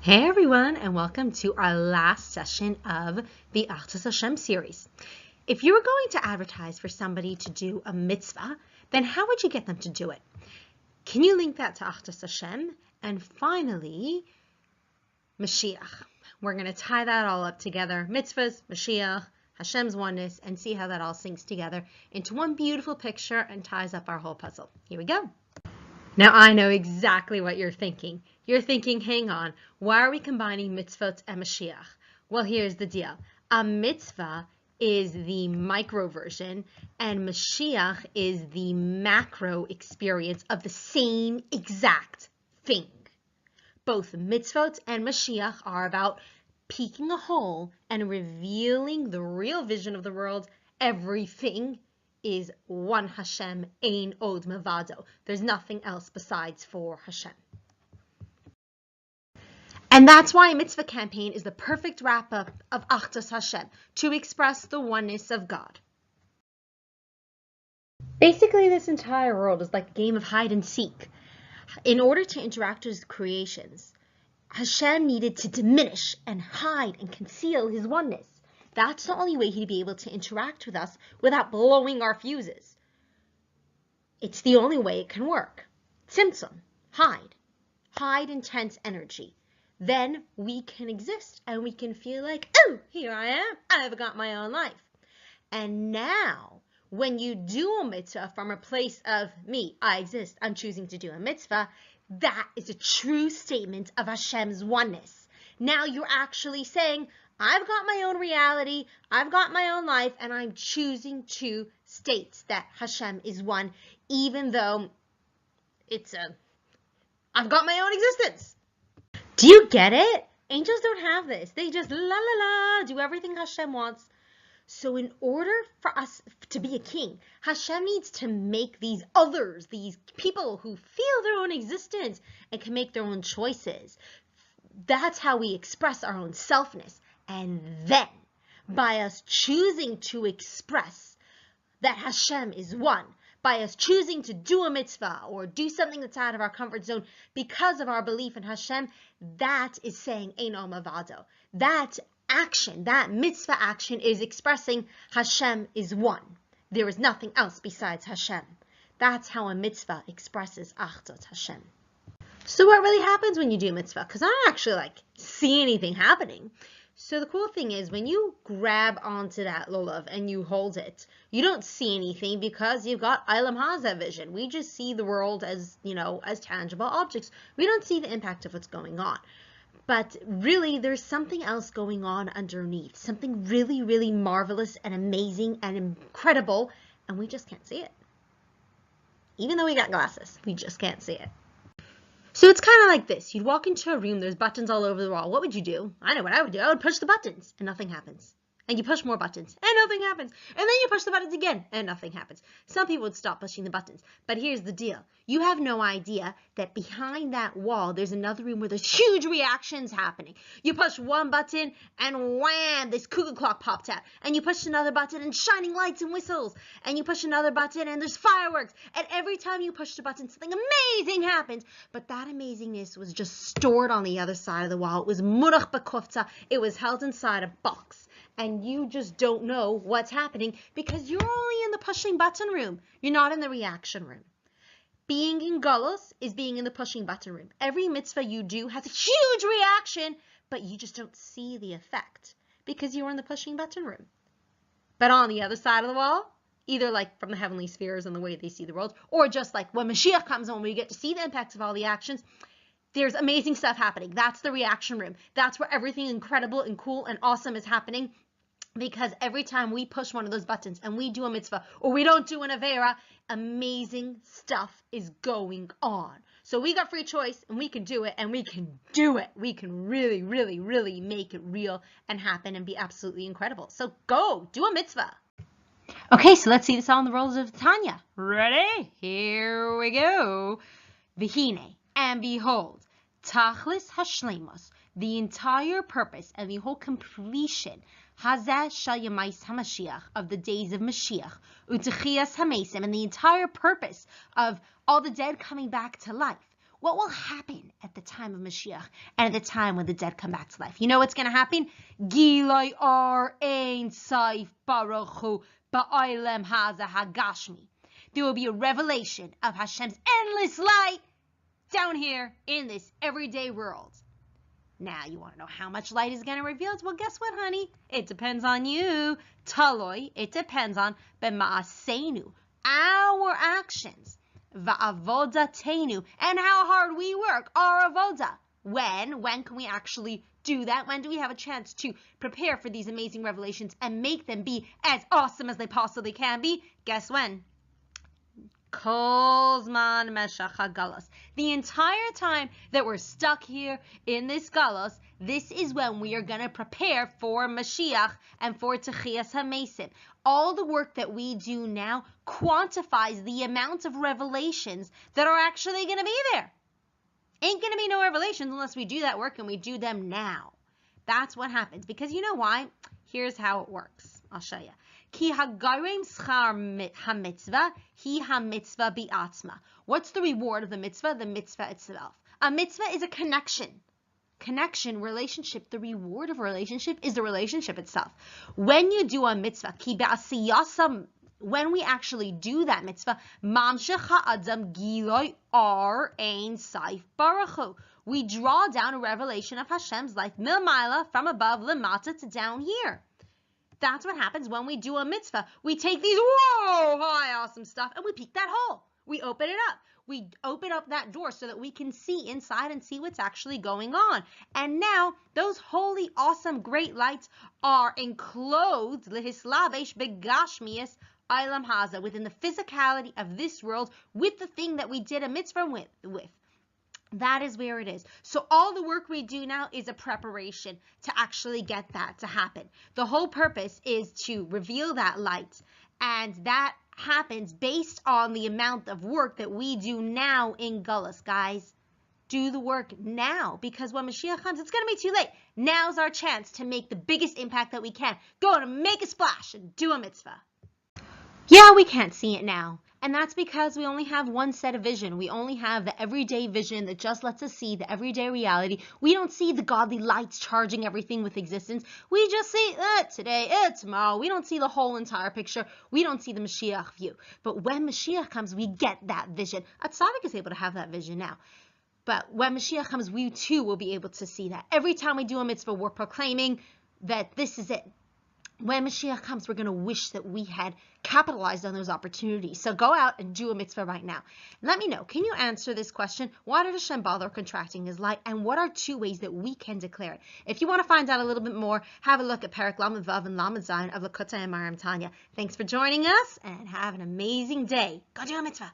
Hey everyone, and welcome to our last session of the Achdus Hashem series. If you were going to advertise for somebody to do a mitzvah, then how would you get them to do it? Can you link that to Achdus Hashem? And finally, Mashiach. We're going to tie that all up together. Mitzvahs, Mashiach, Hashem's oneness, and see how that all syncs together into one beautiful picture and ties up our whole puzzle. Here we go. Now I know exactly what you're thinking. You're thinking, hang on, why are we combining Mitzvot and Mashiach? Well, here's the deal. A mitzvah is the micro version and Mashiach is the macro experience of the same exact thing. Both Mitzvot and Mashiach are about peeking a hole and revealing the real vision of the world. Everything is one Hashem, ein od mevado. There's nothing else besides for Hashem. And that's why a mitzvah campaign is the perfect wrap-up of Achdus Hashem, to express the oneness of God. Basically, this entire world is like a game of hide and seek. In order to interact with his creations, Hashem needed to diminish and hide and conceal his oneness. That's the only way he'd be able to interact with us without blowing our fuses. It's the only way it can work. Tzimtzum, hide intense energy. Then we can exist and we can feel like, oh, here I am, I've got my own life. And now, when you do a mitzvah from a place of me, I exist, I'm choosing to do a mitzvah, that is a true statement of Hashem's oneness. Now you're actually saying, I've got my own reality, I've got my own life, and I'm choosing to state that Hashem is one, even though I've got my own existence. Do you get it? Angels don't have this. They just do everything Hashem wants. So in order for us to be a king, Hashem needs to make these others, these people who feel their own existence and can make their own choices. That's how we express our own selfness. And then, by us choosing to express that Hashem is one, by us choosing to do a mitzvah or do something that's out of our comfort zone because of our belief in Hashem, that is saying ein od mevado. That action, that mitzvah action is expressing Hashem is one. There is nothing else besides Hashem. That's how a mitzvah expresses Achdus Hashem. So what really happens when you do a mitzvah? Because I don't actually see anything happening. So the cool thing is when you grab onto that lulav and you hold it, you don't see anything because you've got Olam Hazeh vision. We just see the world as, as tangible objects. We don't see the impact of what's going on. But really, there's something else going on underneath, something really, really marvelous and amazing and incredible, and we just can't see it. Even though we got glasses, we just can't see it. So it's kind of like this. You'd walk into a room, there's buttons all over the wall. What would you do? I know what I would do. I would push the buttons and nothing happens. And you push more buttons and nothing happens. And then you push the buttons again and nothing happens. Some people would stop pushing the buttons. But here's the deal. You have no idea that behind that wall, there's another room where there's huge reactions happening. You push one button and wham, this cuckoo clock popped out. And you push another button and shining lights and whistles. And you push another button and there's fireworks. And every time you push the button, something amazing happens. But that amazingness was just stored on the other side of the wall. It was murach b'kofta. It was held inside a box. And you just don't know what's happening because you're only in the pushing button room. You're not in the reaction room. Being in Geulah is being in the pushing button room. Every mitzvah you do has a huge reaction, but you just don't see the effect because you're in the pushing button room. But on the other side of the wall, either from the heavenly spheres and the way they see the world, or just like when Mashiach comes on, we get to see the impacts of all the actions, there's amazing stuff happening. That's the reaction room. That's where everything incredible and cool and awesome is happening. Because every time we push one of those buttons and we do a mitzvah or we don't do an avera, amazing stuff is going on. So we got free choice and we can do it and we can do it. We can really, really, really make it real and happen and be absolutely incredible. So go, do a mitzvah. Okay, so let's see this all in the roles of Tanya. Ready? Here we go. V'hine, and behold, tachlis hashleimus, the entire purpose and the whole completion Hazeh shal yamais hamashiach, of the days of Mashiach, utechias hamesim, and the entire purpose of all the dead coming back to life, What will happen at the time of Mashiach and at the time when the dead come back to life? You know what's going to happen? Geulah ar ein saif baruch hu ba'olam haza hagashmi. There will be a revelation of Hashem's endless light down here in this everyday world. Now, you want to know how much light is going to reveal? Well, guess what, honey? It depends on you. Taloi, it depends on b'ma'asenu, our actions. Va'avodatenu, and how hard we work, our avoda. When can we actually do that? When do we have a chance to prepare for these amazing revelations and make them be as awesome as they possibly can be? Guess when? Kol zman meshach hagalos. The entire time that we're stuck here in this galos, this is when we are going to prepare for Mashiach and for Techiyas HaMesim. All the work that we do now quantifies the amount of revelations that are actually going to be there. Ain't going to be no revelations unless we do that work and we do them now. That's what happens. Because you know why? Here's how it works. I'll show you. Ki hagarim schar ha-mitzvah, hi ha-mitzvah bi'atzma. What's the reward of the mitzvah? The mitzvah itself. A mitzvah is a connection. Connection, relationship. The reward of a relationship is the relationship itself. When you do a mitzvah, ki ba'asiyasam, when we actually do that mitzvah, mamshech ha'adam giloi ar ein saif baruch hu. We draw down a revelation of Hashem's life, milmaila, from above, lemata, to down here. That's what happens when we do a mitzvah. We take these, whoa, high, awesome stuff, and we peek that hole. We open it up. We open up that door so that we can see inside and see what's actually going on. And now, those holy, awesome, great lights are enclosed, lehislavesh begashmias ilam haza, within the physicality of this world, with the thing that we did a mitzvah with. That is where it is. So all the work we do now is a preparation to actually get that to happen. The whole purpose is to reveal that light, and that happens based on the amount of work that we do now in Gullus, guys. Do the work now, because when Mashiach comes, it's going to be too late. Now's our chance to make the biggest impact that we can. Go and make a splash and do a mitzvah. Yeah, we can't see it now. And that's because we only have one set of vision. We only have the everyday vision that just lets us see the everyday reality. We don't see the godly lights charging everything with existence. We just see today, tomorrow. We don't see the whole entire picture. We don't see the Mashiach view. But when Mashiach comes, we get that vision. A tzaddik is able to have that vision now. But when Mashiach comes, we too will be able to see that. Every time we do a mitzvah, we're proclaiming that this is it. When Mashiach comes, we're going to wish that we had capitalized on those opportunities. So go out and do a mitzvah right now. Let me know, can you answer this question? Why did Hashem bother contracting his light? And what are 2 ways that we can declare it? If you want to find out a little bit more, have a look at Perek Lamed Vav and Lamed Zayin of Lakota and Maram Tanya. Thanks for joining us, and have an amazing day. Go do a mitzvah.